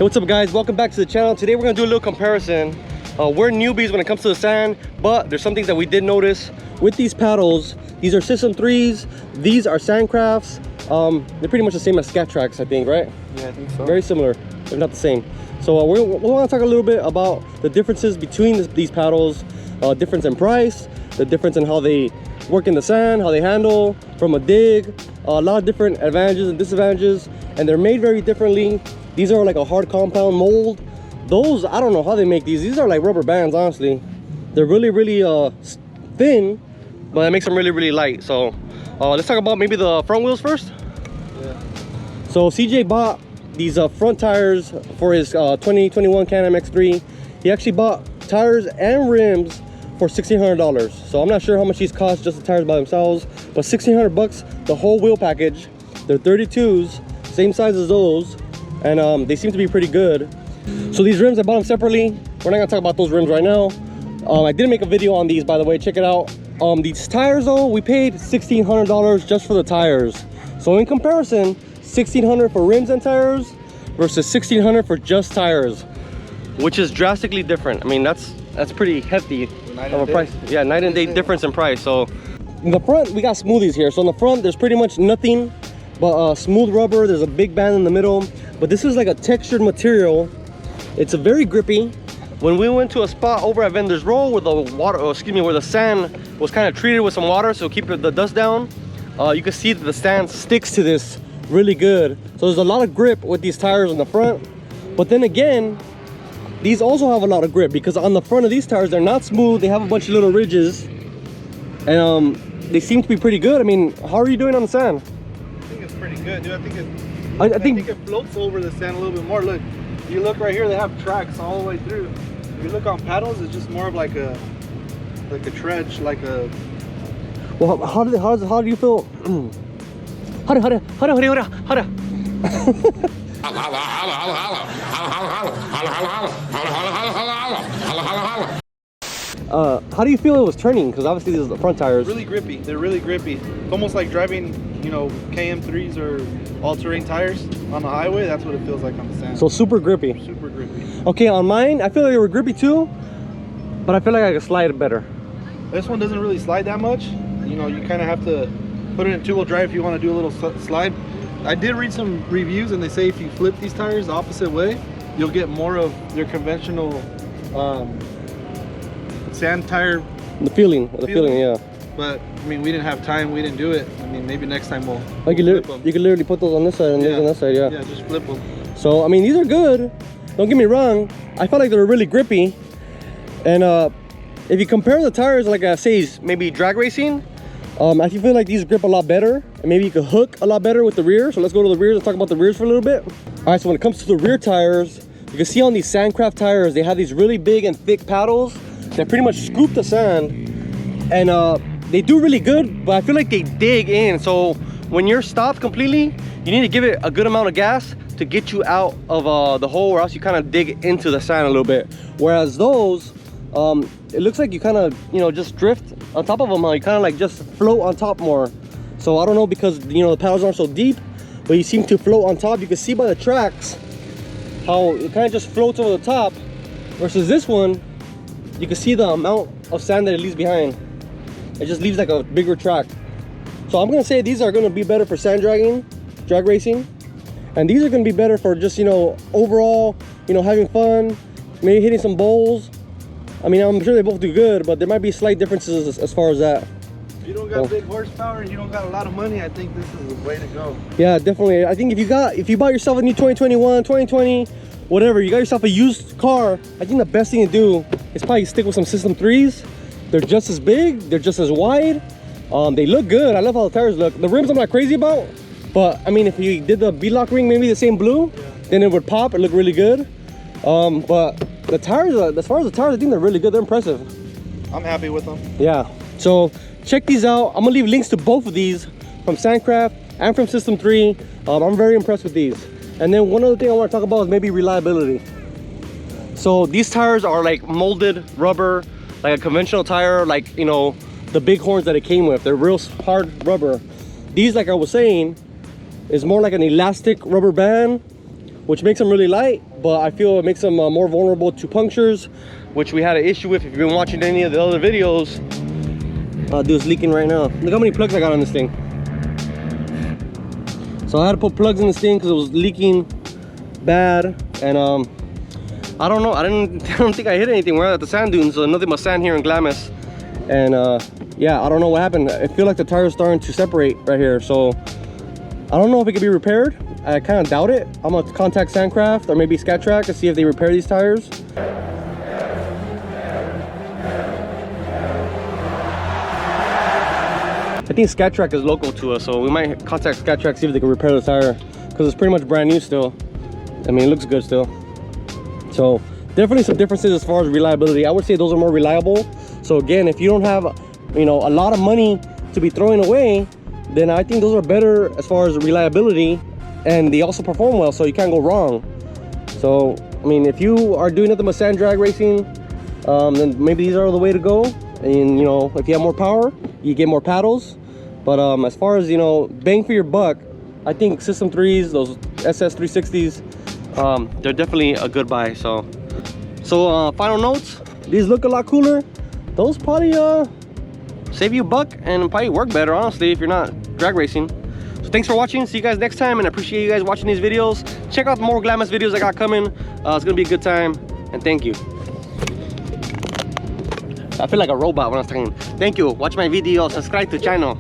What's up guys, welcome back to the channel. Today we're gonna do a little comparison. We're newbies when it comes to the sand, but there's some things that we did notice with these paddles. These are System 3s, these are SANDCRAFTs. They're pretty much the same as Scat Tracks, I think, right? Yeah, I think so. Very similar, if not the same. So we want to talk a little bit about the differences between these paddles, difference in price, the difference in how they work in the sand, how they handle from a dig, a lot of different advantages and disadvantages, and they're made very differently. These are like a hard compound mold. Those, I don't know how they make these. These are like rubber bands, honestly. They're really thin, but it makes them really light. So let's talk about maybe the front wheels first. Yeah. So CJ bought these front tires for his 2021 Can-Am X3. He actually bought tires and rims for $1,600. So I'm not sure how much these cost, just the tires by themselves, but 1,600 bucks, the whole wheel package. They're 32s, same size as those, and they seem to be pretty good. So these rims, I bought them separately. We're not gonna talk about those rims right now. I did make a video on these, by the way, check it out. These tires though, we paid $1,600 just for the tires. So in comparison, $1,600 for rims and tires versus $1,600 for just tires, which is drastically different. I mean, that's pretty hefty of a price. Yeah, night and day difference in price. So in the front, we got smoothies here. So in the front, there's pretty much nothing but smooth rubber. There's a big band in the middle, but this is like a textured material. It's a very grippy. When we went to a spot over at Vendors Row where the water, where the sand was kind of treated with some water so keep the dust down, you can see that the sand sticks to this really good. So there's a lot of grip with these tires in the front. But then again, these also have a lot of grip because on the front of these tires, they're not smooth. They have a bunch of little ridges, and they seem to be pretty good. I mean, how are you doing on the sand? I think it's pretty good, dude. I think it floats over the sand a little bit more. Look, you look right here, they have tracks all the way through. If you look on paddles, it's just more of like a tread, like a. Well, how do you feel? How do you feel it was turning? Because obviously these are the front tires. Really grippy. They're really grippy. It's almost like driving, you know, KM3s or all-terrain tires on the highway. That's what it feels like on the sand. So super grippy. Super grippy. Okay, on mine, I feel like they were grippy too, but I feel like I could slide it better. This one doesn't really slide that much. You know, you kind of have to put it in two-wheel drive if you want to do a little slide. I did read some reviews and they say if you flip these tires the opposite way, you'll get more of your conventional sand tire. The feeling, yeah. But I mean, we didn't have time, we didn't do it. I mean, maybe next time we'll flip them. You can literally put those on this side and these on that side, yeah. Yeah, just flip them. So I mean, these are good. Don't get me wrong. I felt like they were really grippy. And if you compare the tires, like I say, maybe drag racing, I feel like these grip a lot better, and maybe you could hook a lot better with the rear. So let's go to the rears and talk about the rears for a little bit. All right, so when it comes to the rear tires, you can see on these SANDCRAFT tires, they have these really big and thick paddles that pretty much scoop the sand, and they do really good, but I feel like they dig in. So when you're stopped completely, you need to give it a good amount of gas to get you out of the hole, or else you kind of dig into the sand a little bit. Whereas those, it looks like you kind of, you know, just drift on top of them. You kind of like just float on top more. So I don't know, because, you know, the paddles aren't so deep, but you seem to float on top. You can see by the tracks how it kind of just floats over the top, versus this one, you can see the amount of sand that it leaves behind. It just leaves like a bigger track. So I'm gonna say these are gonna be better for sand dragging, drag racing, and these are gonna be better for just, you know, overall, you know, having fun, maybe hitting some bowls. I mean, I'm sure they both do good, but there might be slight differences as far as that. If you don't got big horsepower and you don't got a lot of money, I think this is the way to go. Yeah, definitely. I think if you bought yourself a new 2021, 2020, whatever, you got yourself a used car, I think the best thing to do is probably stick with some System 3s. They're just as big, they're just as wide. They look good. I love how the tires look. The rims I'm not crazy about, but I mean, if you did the B-lock ring, maybe the same blue, then it would pop. It looked really good. But the tires, as far as the tires, I think they're really good. They're impressive. I'm happy with them. Yeah. So check these out. I'm gonna leave links to both of these from SANDCRAFT and from System 3. I'm very impressed with these. And then one other thing I want to talk about is maybe reliability. So these tires are like molded rubber, like a conventional tire, like, you know, the big horns that it came with. They're real hard rubber. These, like I was saying, is more like an elastic rubber band which makes them really light, but I feel it makes them more vulnerable to punctures, which we had an issue with if you've been watching any of the other videos. Dude, it's leaking right now. Look how many plugs I got on this thing. So I had to put plugs in this thing because it was leaking bad. And I don't know, I don't think I hit anything. We're at the sand dunes, so nothing but sand here in Glamis. And yeah, I don't know what happened. I feel like the tire's starting to separate right here, so I don't know if it can be repaired. I kind of doubt it. I'm gonna contact SANDCRAFT or maybe Scat Track to see if they repair these tires. I think Scat Track is local to us, so we might contact Scat Track, see if they can repair the tire, because it's pretty much brand new still. I mean, it looks good still. So definitely some differences as far as reliability. I would say those are more reliable. So again, if you don't have, you know, a lot of money to be throwing away, then I think those are better as far as reliability, and they also perform well, so you can't go wrong. So I mean, if you are doing nothing but sand drag racing, then maybe these are the way to go. And you know, if you have more power, you get more paddles. But as far as, you know, bang for your buck, I think System 3s, those SS360s, they're definitely a good buy. So final notes, these look a lot cooler. Those probably save you a buck and probably work better, honestly, if you're not drag racing. So thanks for watching. See you guys next time, and I appreciate you guys watching these videos. Check out the more Glamis videos I got coming. It's gonna be a good time, and thank you. I feel like a robot when I was talking. Thank you. Watch my video. Subscribe to channel.